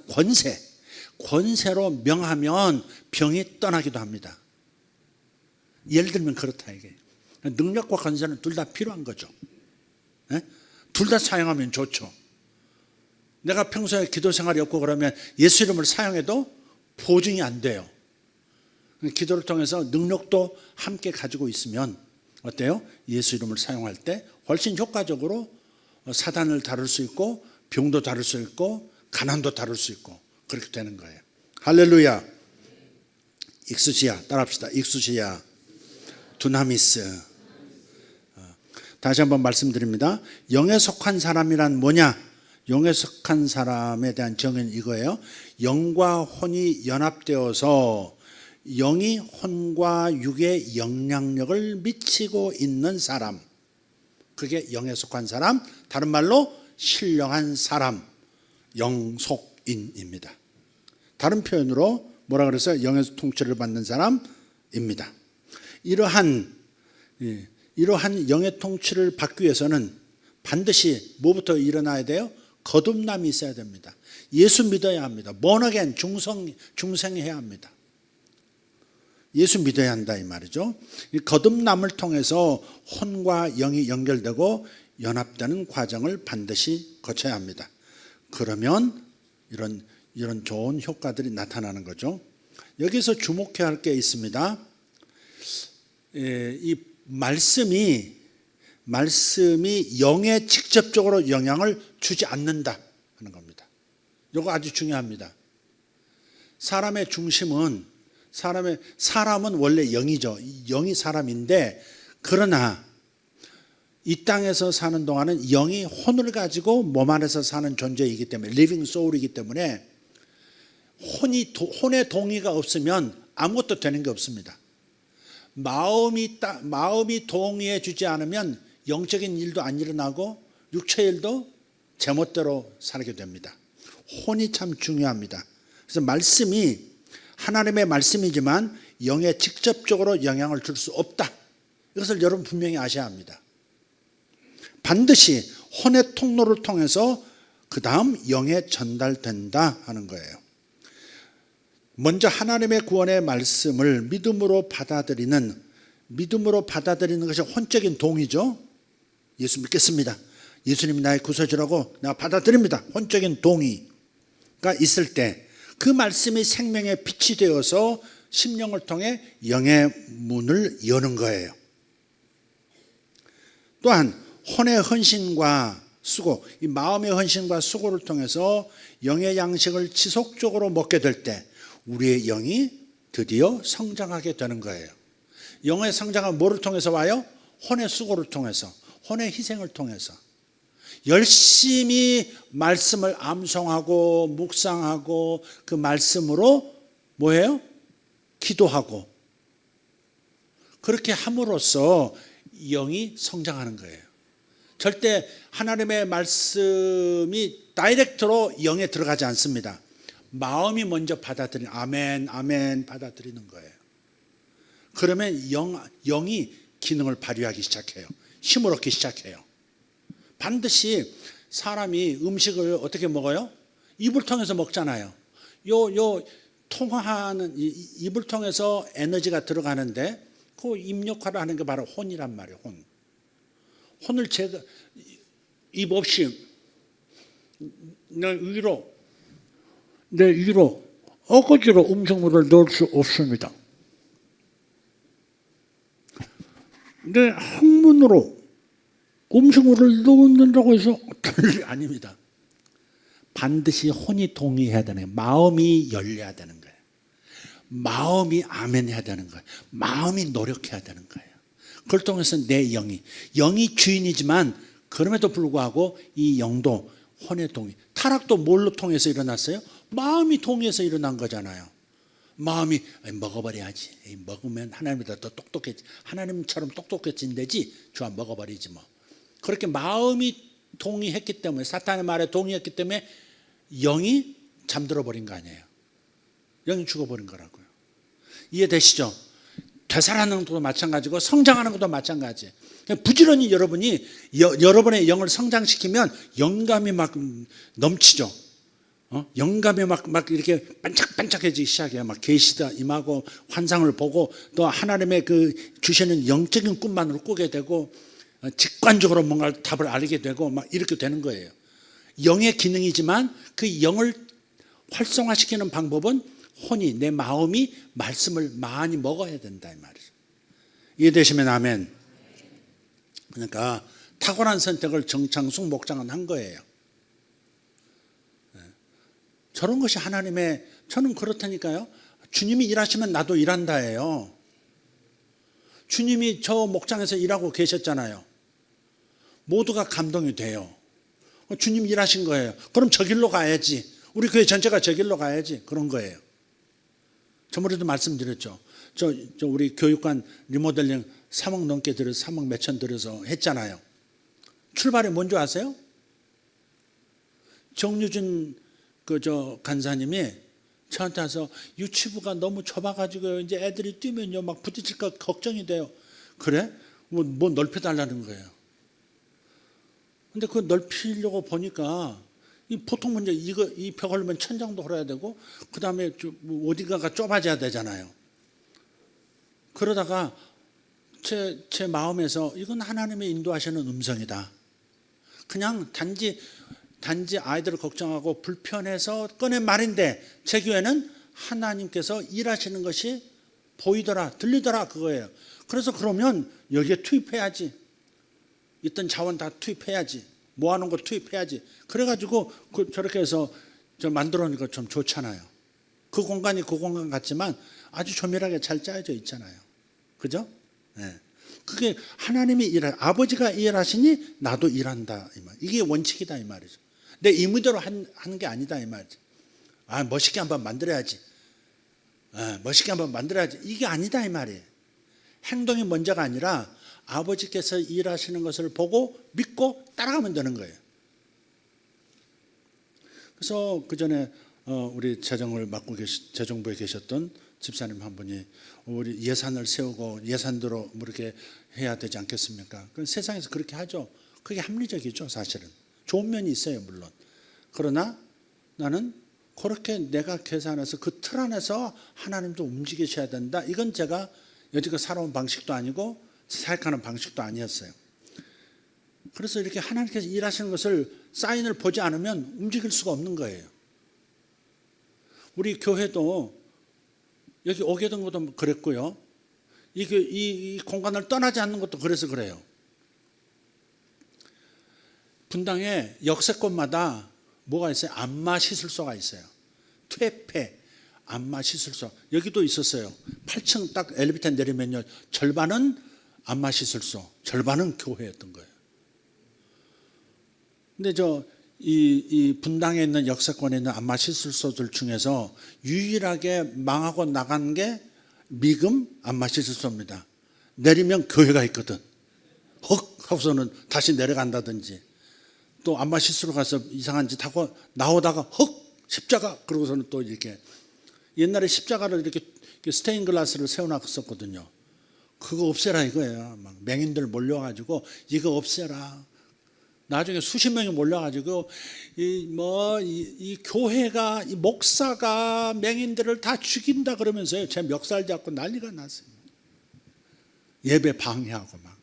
권세로 명하면 병이 떠나기도 합니다. 예를 들면 그렇다 이게. 능력과 권세는 둘 다 필요한 거죠. 네? 둘 다 사용하면 좋죠. 내가 평소에 기도 생활이 없고 그러면 예수 이름을 사용해도 보증이 안 돼요. 기도를 통해서 능력도 함께 가지고 있으면 어때요? 예수 이름을 사용할 때 훨씬 효과적으로 사단을 다룰 수 있고 병도 다룰 수 있고 가난도 다룰 수 있고 그렇게 되는 거예요. 할렐루야. 익수시아 따라합시다. 익수시아 두나미스. 다시 한번 말씀드립니다. 영에 속한 사람이란 뭐냐? 영에 속한 사람에 대한 정의는 이거예요. 영과 혼이 연합되어서 영이 혼과 육에 영향력을 미치고 있는 사람, 그게 영에 속한 사람, 다른 말로 신령한 사람, 영속인입니다. 다른 표현으로 뭐라 그랬어요? 영의 통치를 받는 사람입니다. 이러한 영의 통치를 받기 위해서는 반드시 뭐부터 일어나야 돼요? 거듭남이 있어야 됩니다. 예수 믿어야 합니다. born again, 중생해야 합니다. 예수 믿어야 한다 이 말이죠. 이 거듭남을 통해서 혼과 영이 연결되고 연합되는 과정을 반드시 거쳐야 합니다. 그러면 이런 좋은 효과들이 나타나는 거죠. 여기서 주목해야 할 게 있습니다. 이 말씀이 영에 직접적으로 영향을 주지 않는다 하는 겁니다. 이거 아주 중요합니다. 사람의 중심은 사람은 원래 영이죠. 영이 사람인데 그러나 이 땅에서 사는 동안은 영이 혼을 가지고 몸 안에서 사는 존재이기 때문에 리빙 소울이기 때문에 혼의 동의가 없으면 아무것도 되는 게 없습니다. 마음이 동의해 주지 않으면 영적인 일도 안 일어나고 육체 일도 제멋대로 살게 됩니다. 혼이 참 중요합니다. 그래서 말씀이 하나님의 말씀이지만 영에 직접적으로 영향을 줄 수 없다. 이것을 여러분 분명히 아셔야 합니다. 반드시 혼의 통로를 통해서 그 다음 영에 전달된다 하는 거예요. 먼저 하나님의 구원의 말씀을 믿음으로 받아들이는 것이 혼적인 동의죠. 예수 믿겠습니다. 예수님이 나의 구세주라고 내가 받아들입니다. 혼적인 동의가 있을 때 그 말씀이 생명의 빛이 되어서 심령을 통해 영의 문을 여는 거예요. 또한 혼의 헌신과 수고, 이 마음의 헌신과 수고를 통해서 영의 양식을 지속적으로 먹게 될 때 우리의 영이 드디어 성장하게 되는 거예요. 영의 성장은 뭐를 통해서 와요? 혼의 수고를 통해서, 혼의 희생을 통해서. 열심히 말씀을 암송하고 묵상하고 그 말씀으로 뭐예요? 기도하고 그렇게 함으로써 영이 성장하는 거예요. 절대 하나님의 말씀이 다이렉트로 영에 들어가지 않습니다. 마음이 먼저 받아들이는 아멘 받아들이는 거예요. 그러면 영이 기능을 발휘하기 시작해요. 힘을 얻기 시작해요. 반드시 사람이 음식을 어떻게 먹어요? 입을 통해서 먹잖아요. 통화하는 입을 통해서 에너지가 들어가는데 그 입 역할을 하는 게 바로 혼이란 말이에요. 혼을 제가 입 없이 내 위로 어거지로 음식물을 넣을 수 없습니다. 내 항문으로 음식물을 넣는다고 해서 아닙니다. 반드시 혼이 동의해야 되는 거예요. 마음이 열려야 되는 거예요. 마음이 아멘해야 되는 거예요. 마음이 노력해야 되는 거예요. 그걸 통해서 내 영이 주인이지만 그럼에도 불구하고 이 영도 혼의 동의. 타락도 뭘로 통해서 일어났어요? 마음이 동의해서 일어난 거잖아요. 마음이 먹어버려야지. 먹으면 하나님보다 더 똑똑해지. 하나님처럼 똑똑해진대지. 주아 먹어버리지 뭐. 그렇게 마음이 동의했기 때문에 사탄의 말에 동의했기 때문에 영이 잠들어 버린 거 아니에요. 영이 죽어버린 거라고요. 이해되시죠? 되살아나는 것도 마찬가지고 성장하는 것도 마찬가지예요. 부지런히 여러분이 여러분의 영을 성장시키면 영감이 막 넘치죠. 영감이 막 이렇게 반짝반짝해지기 시작해요. 막 계시다 임하고 환상을 보고 또 하나님의 그 주시는 영적인 꿈만으로 꾸게 되고 직관적으로 뭔가 답을 알게 되고 막 이렇게 되는 거예요. 영의 기능이지만 그 영을 활성화시키는 방법은 혼이 내 마음이 말씀을 많이 먹어야 된다 이 말이죠. 이해되시면 아멘. 그러니까 탁월한 선택을 정창숙 목장은 한 거예요. 저런 것이 하나님의 저는 그렇다니까요. 주님이 일하시면 나도 일한다예요. 주님이 저 목장에서 일하고 계셨잖아요. 모두가 감동이 돼요. 주님 일하신 거예요. 그럼 저 길로 가야지. 우리 교회 전체가 저 길로 가야지. 그런 거예요. 저번에도 말씀드렸죠. 저 우리 교육관 리모델링 3억 넘게 들여서 3억 몇천 들여서 했잖아요. 출발이 뭔지 아세요? 정유진 간사님이 저한테 와서 유치부가 너무 좁아가지고 이제 애들이 뛰면요 막 부딪힐까 걱정이 돼요. 그래? 뭐 넓혀달라는 거예요. 근데 그 넓히려고 보니까 이 보통 문제 이 벽 걸면 천장도 걸어야 되고 그 다음에 어디가가 좁아져야 되잖아요. 그러다가 제 마음에서 이건 하나님의 인도하시는 음성이다. 그냥 단지 아이들을 걱정하고 불편해서 꺼낸 말인데 제 교회는 하나님께서 일하시는 것이 보이더라 들리더라 그거예요. 그래서 그러면 여기에 투입해야지. 있던 자원 다 투입해야지. 모아놓은 거 투입해야지. 그래가지고 저렇게 해서 만들어 놓은 거 좀 좋잖아요. 그 공간이 그 공간 같지만 아주 조밀하게 잘 짜여져 있잖아요. 그죠? 네. 그게 하나님이 아버지가 일하시니 나도 일한다 이 말. 이게 원칙이다 이 말이죠. 내 임의대로 하는 게 아니다 이 말이죠. 아 멋있게 한번 만들어야지. 멋있게 한번 만들어야지. 이게 아니다 이 말이에요. 행동이 먼저가 아니라 아버지께서 일하시는 것을 보고 믿고 따라가면 되는 거예요. 그래서 그 전에 우리 재정을 맡고 재정부에 계셨던 집사님 한 분이 우리 예산을 세우고 예산대로 이렇게 해야 되지 않겠습니까? 세상에서 그렇게 하죠. 그게 합리적이죠, 사실은. 좋은 면이 있어요, 물론. 그러나 나는 그렇게 내가 계산해서 그 틀 안에서 하나님도 움직이셔야 된다. 이건 제가 여지껏 살아온 방식도 아니고 사역하는 방식도 아니었어요. 그래서 이렇게 하나님께서 일하시는 것을 사인을 보지 않으면 움직일 수가 없는 거예요. 우리 교회도 여기 오게 된 것도 그랬고요. 이 공간을 떠나지 않는 것도 그래서 그래요. 분당에 역세권마다 뭐가 있어요? 안마 시술소가 있어요. 퇴폐 안마 시술소. 여기도 있었어요. 8층 딱 엘리베이터 내리면요. 절반은 안마 시술소, 절반은 교회였던 거예요. 근데 이 분당에 있는 역세권에 있는 안마 시술소들 중에서 유일하게 망하고 나간 게 미금 안마 시술소입니다. 내리면 교회가 있거든. 헉 하고서는 다시 내려간다든지 또 안마 시술로 가서 이상한 짓 하고 나오다가 헉 십자가 그러고서는 또 이렇게 옛날에 십자가를 이렇게 스테인 글라스를 세워놨었거든요. 그거 없애라 이거예요. 막 맹인들 몰려가지고 이거 없애라. 나중에 수십 명이 몰려가지고 이 교회가 이 목사가 맹인들을 다 죽인다 그러면서요. 제 멱살 잡고 난리가 났어요. 예배 방해하고 막.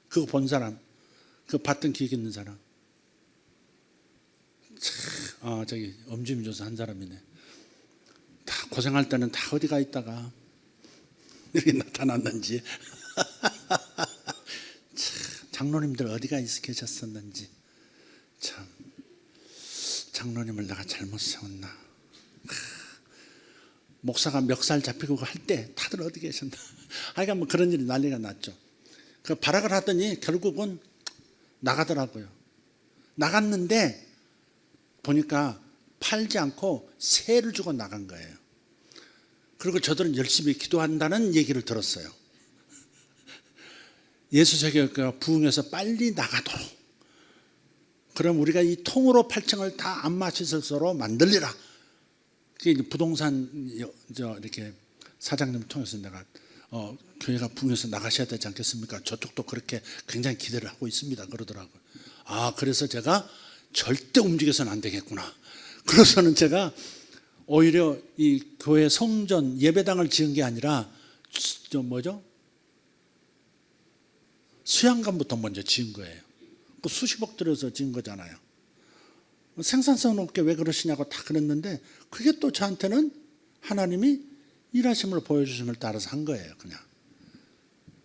그거 본 사람, 그거 봤던 기억 있는 사람. 저기 엄지미조사 한 사람이네. 다 고생할 때는 다 어디가 있다가 여기 나타났는지. 장로님들 어디가 계셨었는지. 참 장로님을 내가 잘못 세웠나. 목사가 멱살 잡히고 할 때 다들 어디 계셨나. 하여간 뭐 그런 일이 난리가 났죠. 그 발악을 하더니 결국은 나가더라고요. 나갔는데 보니까 팔지 않고 세를 주고 나간 거예요. 그리고 저들은 열심히 기도한다는 얘기를 들었어요. 예수 세계가 부흥해서 빨리 나가도록. 그럼 우리가 이 통으로 8층을 다 안마시설소로 만들리라. 그게 부동산 이렇게 사장님을 통해서 내가 교회가 부흥해서 나가셔야 되지 않겠습니까? 저쪽도 그렇게 굉장히 기대를 하고 있습니다. 그러더라고요. 그래서 제가 절대 움직여서는 안 되겠구나. 그래서는 제가 오히려 이 교회 성전 예배당을 지은 게 아니라 수양관부터 먼저 지은 거예요. 그 수십억 들여서 지은 거잖아요. 생산성 없게 왜 그러시냐고 다 그랬는데 그게 또 저한테는 하나님이 일하심을 보여주심을 따라서 한 거예요. 그냥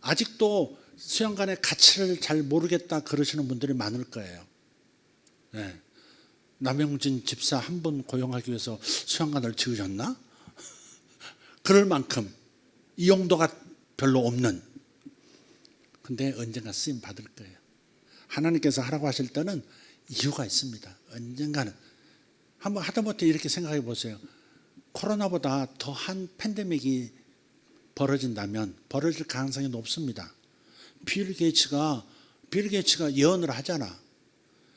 아직도 수양관의 가치를 잘 모르겠다 그러시는 분들이 많을 거예요. 네. 남영진 집사 한 분 고용하기 위해서 수양관을 지으셨나? 그럴 만큼 이용도가 별로 없는. 근데 언젠가 쓰임 받을 거예요. 하나님께서 하라고 하실 때는 이유가 있습니다. 언젠가는. 한번 하다못해 이렇게 생각해 보세요. 코로나보다 더한 팬데믹이 벌어진다면 벌어질 가능성이 높습니다. 빌 게이츠가 예언을 하잖아.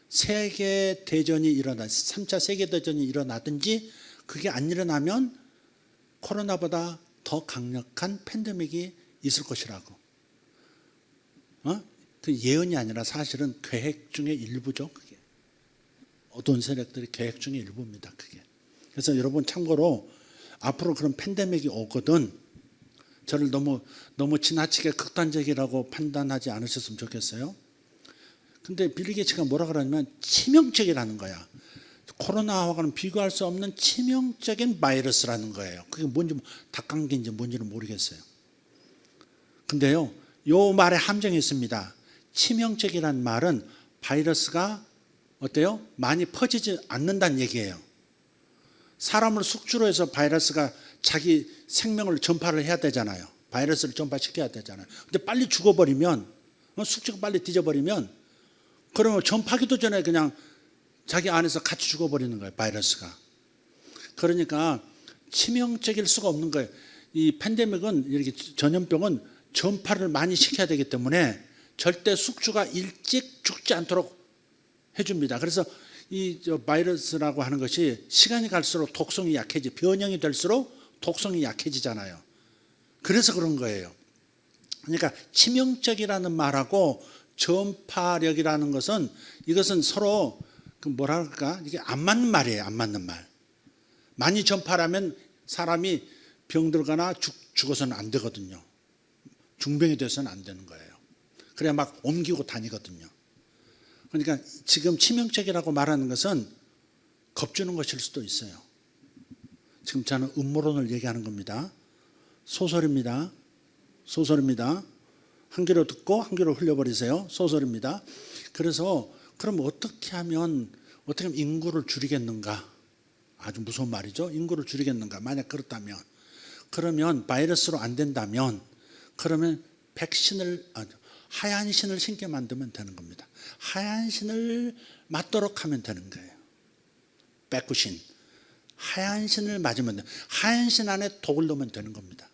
세계 대전이 3차 세계 대전이 일어나든지 그게 안 일어나면 코로나보다 더 강력한 팬데믹이 있을 것이라고. 그 예언이 아니라 사실은 계획 중에 일부죠. 그게. 어두운 세력들이 계획 중의 일부입니다. 그게. 그래서 여러분 참고로 앞으로 그런 팬데믹이 오거든 저를 너무 지나치게 극단적이라고 판단하지 않으셨으면 좋겠어요. 근데 빌 게이츠가 뭐라 그러냐면 치명적이라는 거야. 코로나와는 비교할 수 없는 치명적인 바이러스라는 거예요. 그게 뭔지 닭강기인지 뭔지는 모르겠어요. 근데요, 요 말에 함정이 있습니다. 치명적이라는 말은 바이러스가 어때요? 많이 퍼지지 않는다는 얘기예요. 사람을 숙주로 해서 바이러스가 자기 생명을 전파를 해야 되잖아요. 바이러스를 전파시켜야 되잖아요. 근데 빨리 죽어버리면, 숙주가 빨리 뒤져버리면, 그러면 전파하기도 전에 그냥 자기 안에서 같이 죽어버리는 거예요, 바이러스가. 그러니까 치명적일 수가 없는 거예요. 이 팬데믹은, 이렇게 전염병은 전파를 많이 시켜야 되기 때문에 절대 숙주가 일찍 죽지 않도록 해줍니다. 그래서 이 바이러스라고 하는 것이 시간이 갈수록 독성이 약해지, 변형이 될수록 독성이 약해지잖아요. 그래서 그런 거예요. 그러니까 치명적이라는 말하고 전파력이라는 것은 이것은 서로 뭐라 그럴까? 이게 안 맞는 말이에요. 안 맞는 말. 많이 전파하면 사람이 병들거나 죽어서는 안 되거든요. 중병이 돼서는 안 되는 거예요. 그래야 막 옮기고 다니거든요. 그러니까 지금 치명적이라고 말하는 것은 겁주는 것일 수도 있어요. 지금 저는 음모론을 얘기하는 겁니다. 소설입니다. 소설입니다. 한 귀로 듣고 한 귀로 흘려버리세요. 소설입니다. 그래서 그럼 어떻게 하면 인구를 줄이겠는가? 아주 무서운 말이죠. 인구를 줄이겠는가? 만약 그렇다면, 그러면 바이러스로 안 된다면, 그러면 하얀 신을 신게 만들면 되는 겁니다. 하얀 신을 맞도록 하면 되는 거예요. 백구신. 하얀 신을 맞으면 돼요. 하얀 신 안에 독을 넣으면 되는 겁니다.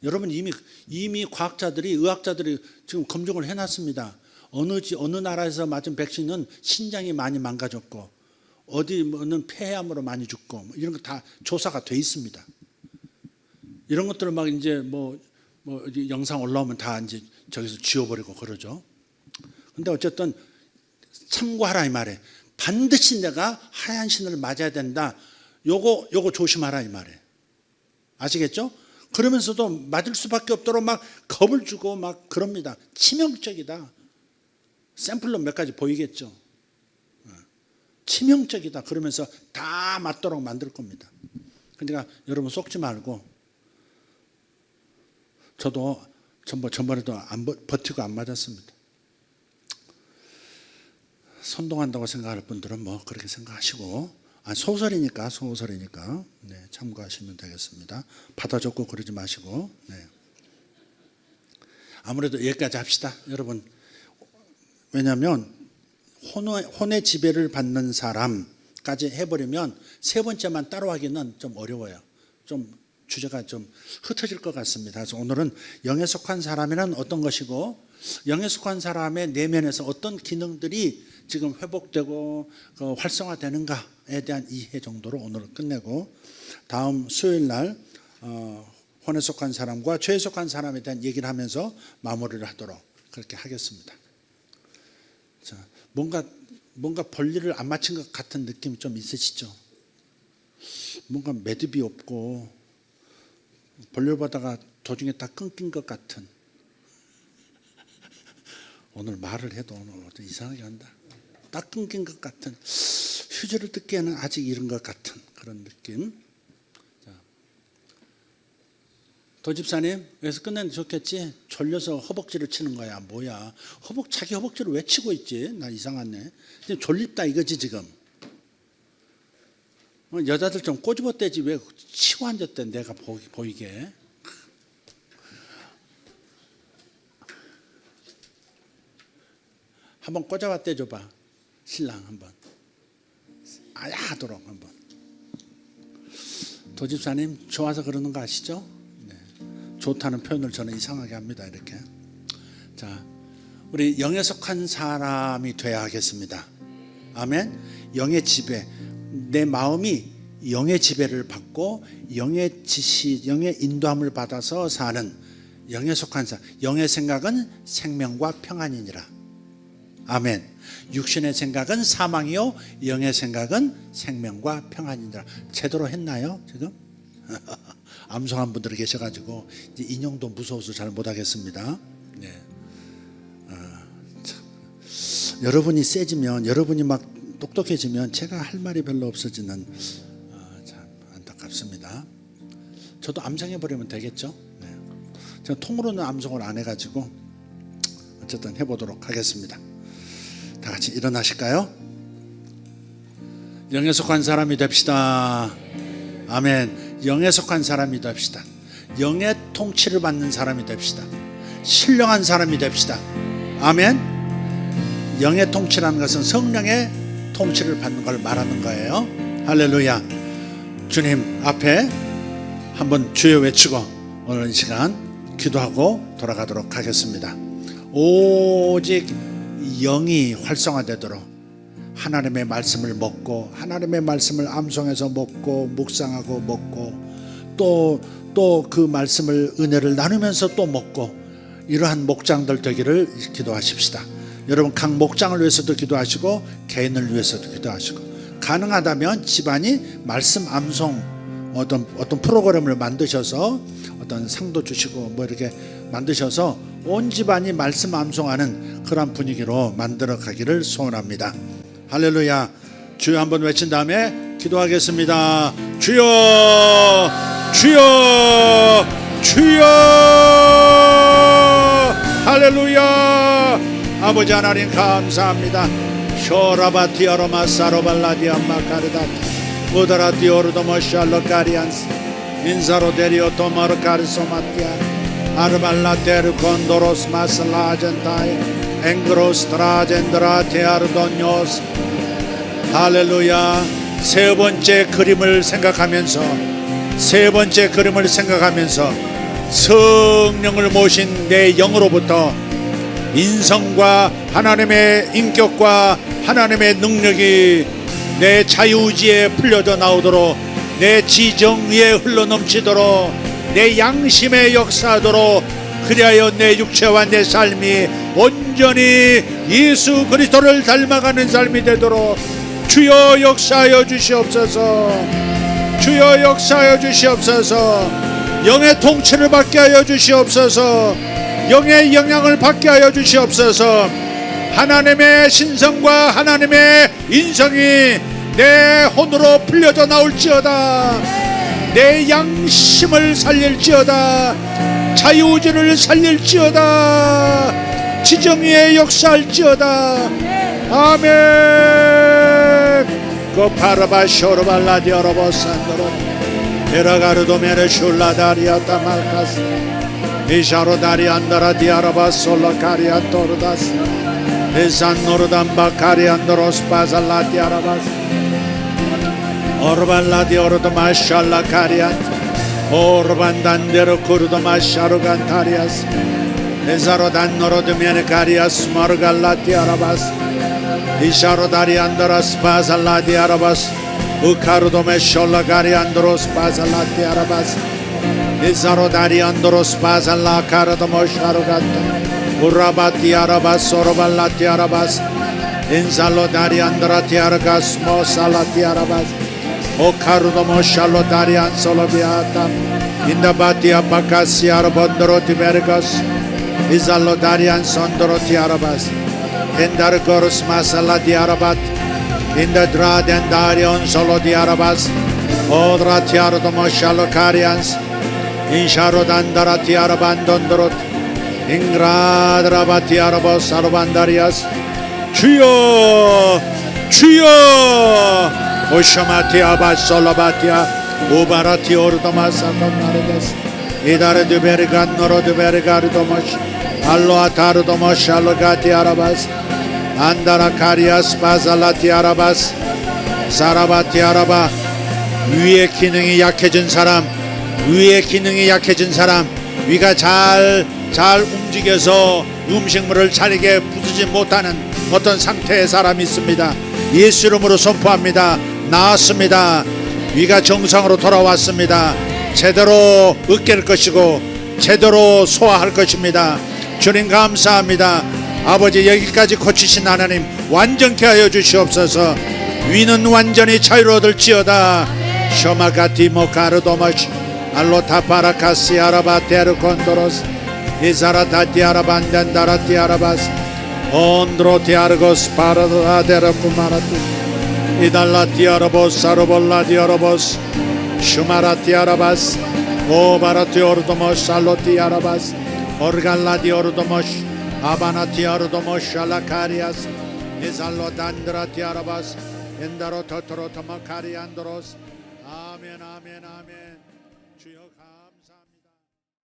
여러분 이미 과학자들이, 의학자들이 지금 검증을 해놨습니다. 어느 나라에서 맞은 백신은 신장이 많이 망가졌고, 어디는 폐암으로 많이 죽고, 이런 거 다 조사가 돼 있습니다. 이런 것들을 막 이제 영상 올라오면 다 이제 저기서 지워버리고 그러죠. 근데 어쨌든 참고하라 이 말에. 반드시 내가 하얀 신을 맞아야 된다. 요거 조심하라 이 말에. 아시겠죠? 그러면서도 맞을 수밖에 없도록 막 겁을 주고 막 그럽니다. 치명적이다. 샘플로 몇 가지 보이겠죠. 치명적이다. 그러면서 다 맞도록 만들 겁니다. 그러니까 여러분 속지 말고, 저도 전번에도 버티고 안 맞았습니다. 선동한다고 생각할 분들은 그렇게 생각하시고, 소설이니까 네, 참고하시면 되겠습니다. 받아줬고 그러지 마시고. 네. 아무래도 여기까지 합시다, 여러분. 왜냐하면 혼의 지배를 받는 사람까지 해버리면 세 번째만 따로 하기는 좀 어려워요. 좀 주제가 좀 흩어질 것 같습니다. 그래서 오늘은 영에 속한 사람이란 어떤 것이고, 영에 속한 사람의 내면에서 어떤 기능들이 지금 회복되고 활성화되는가에 대한 이해 정도로 오늘 끝내고, 다음 수요일 날 혼에 속한 사람과 죄에 속한 사람에 대한 얘기를 하면서 마무리를 하도록 그렇게 하겠습니다. 자, 뭔가 볼일을 안 마친 것 같은 느낌이 좀 있으시죠? 뭔가 매듭이 없고 볼일 보다가 도중에 다 끊긴 것 같은, 오늘 말을 해도 오늘 이상하게 한다. 딱 끊긴 것 같은, 휴지를 뜯기에는 아직 이른 것 같은 그런 느낌. 자, 도집사님, 여기서 끝내면 좋겠지? 졸려서 허벅지를 치는 거야. 뭐야? 자기 허벅지를 왜 치고 있지? 나 이상하네. 졸립다 이거지 지금. 여자들 좀 꼬집어대지 왜 치고 앉았대, 내가 보이게. 한번 꽂아봐 떼줘봐, 신랑 한번 아야 하도록 한번. 도집사님 좋아서 그러는 거 아시죠? 네. 좋다는 표현을 저는 이상하게 합니다. 이렇게. 자, 우리 영에 속한 사람이 돼야 하겠습니다. 아멘. 영의 지배, 내 마음이 영의 지배를 받고 영의 지시, 영의 인도함을 받아서 사는 영에 속한 사람. 영의 생각은 생명과 평안이니라. 아멘. 육신의 생각은 사망이요 영의 생각은 생명과 평안이니라. 제대로 했나요 지금? 암송한 분들이 계셔가지고 이제 인용도 무서워서 잘 못하겠습니다. 네. 여러분이 세지면, 여러분이 막 똑똑해지면 제가 할 말이 별로 없어지는, 참 안타깝습니다. 저도 암송해버리면 되겠죠. 네. 저는 통으로는 암송을 안 해가지고 어쨌든 해보도록 하겠습니다. 다 같이 일어나실까요? 영에 속한 사람이 됩시다. 아멘. 영에 속한 사람이 됩시다. 영의 통치를 받는 사람이 됩시다. 신령한 사람이 됩시다. 아멘. 영의 통치라는 것은 성령의 통치를 받는 걸 말하는 거예요. 할렐루야. 주님 앞에 한번 주여 외치고 오늘 이 시간 기도하고 돌아가도록 하겠습니다. 오직 영이 활성화되도록 하나님의 말씀을 먹고, 하나님의 말씀을 암송해서 먹고, 묵상하고 먹고, 또 그 말씀을, 은혜를 나누면서 또 먹고, 이러한 목장들 되기를 기도하십시다. 여러분 각 목장을 위해서도 기도하시고 개인을 위해서도 기도하시고, 가능하다면 집안이 말씀 암송 어떤 프로그램을 만드셔서 어떤 상도 주시고 뭐 이렇게 만드셔서 온 집안이 말씀 암송하는 그런 분위기로 만들어 가기를 소원합니다. 할렐루야. 주여 한번 외친 다음에 기도하겠습니다. 주여, 주여, 주여. 할렐루야. 아버지 하나님 감사합니다. 쇼라바티아로마사로발라디암마카르다 우다라티오르도모샬로카리안스 인사로데리오토마르카르소마티아 아르발라테르 콘도로스 마슬라젠타이 앵그로스트라젠드라테아르도뇨스. 할렐루야. 세 번째 그림을 생각하면서, 세 번째 그림을 생각하면서 성령을 모신 내 영으로부터 인성과 하나님의 인격과 하나님의 능력이 내 자유의지에 풀려져 나오도록, 내 지정 위에 흘러넘치도록, 내 양심에 역사하도록, 그리하여 내 육체와 내 삶이 온전히 예수 그리스도를 닮아가는 삶이 되도록 주여 역사하여 주시옵소서. 주여 역사하여 주시옵소서. 영의 통치를 받게 하여 주시옵소서. 영의 영향을 받게 하여 주시옵소서. 하나님의 신성과 하나님의 인성이 내 혼으로 풀려져 나올지어다. 내 양심을 살릴지어다. 자유의지를 살릴지어다. 지정위에 역사할지어다. 아멘. 그 파라바쇼르발라디오로보산도로 에라가르도메르 슐라다리아타 말카스 이샤로다리안다라 디아라바솔라카리아 토르다스 에산노르담바카리안도로스 바살라디아라바스 오르발라디오르도마샬라카리안 오르반단데르 쿠르도마샤루간타리아스 에사로단노르드메르카리아스 마르갈라디아라바스 이샤로다리안다라스 바살라디아라바스 우카르도메쇼라가리안도로스 바살라디아라바스 이사로다리안도로스 바살라카르도모샤루간타 우라바티아라바스 오르발라티아라바스 인살로다리안다라티아라가스 모살라티아라바스 오카르도모샬로다리안 솔로비아타 인다바티아 바카시아르본도로티베르가스 이살로다리안 손도로티아라바스 인다르코르스 마살라디아라바트 인다드라덴다리온 솔로디아라바스 오드라티아르도모샬로카리안스 인샤로단다라티아라반돈도롯 잉그라드라바티아라보사로반다리아스 주여 주여 오샤마티아바솔로바티아 우바라티오르도마사콘나르데스 이다르드베르간노로드베르가르도모시 알로아타르도모샬로가티아라바스 안다라카리아스 바살라티아라바스 사라바티아라바. 위의 기능이 약해진 사람, 위의 기능이 약해진 사람, 위가 잘 움직여서 음식물을 잘게 부수지 못하는 어떤 상태의 사람이 있습니다. 예수 이름으로 선포합니다. 나았습니다. 위가 정상으로 돌아왔습니다. 제대로 으깰 것이고 제대로 소화할 것입니다. 주님 감사합니다. 아버지 여기까지 고치신 하나님 완전케 하여 주시옵소서. 위는 완전히 자유로 얻을지어다. 셔마가티 모카르도마시 알로타파라카시 아라바테르 콘도로스 이사라타티 아라반단다라티 아라바스 온드로티 아르고스 파라다데르 쿠마라티 이달라티 아라보스 아르볼라디 아라보스 슈마라티 아라바스 오바라티 오르도모스 알로티 아라바스 오르갈라디 오르도모스 아바나티 오르도모스 알라카리아스 이살로단드라티 아라바스 엔다로 토토로 토마카리 안도로스 아멘 아멘 아멘 주여 가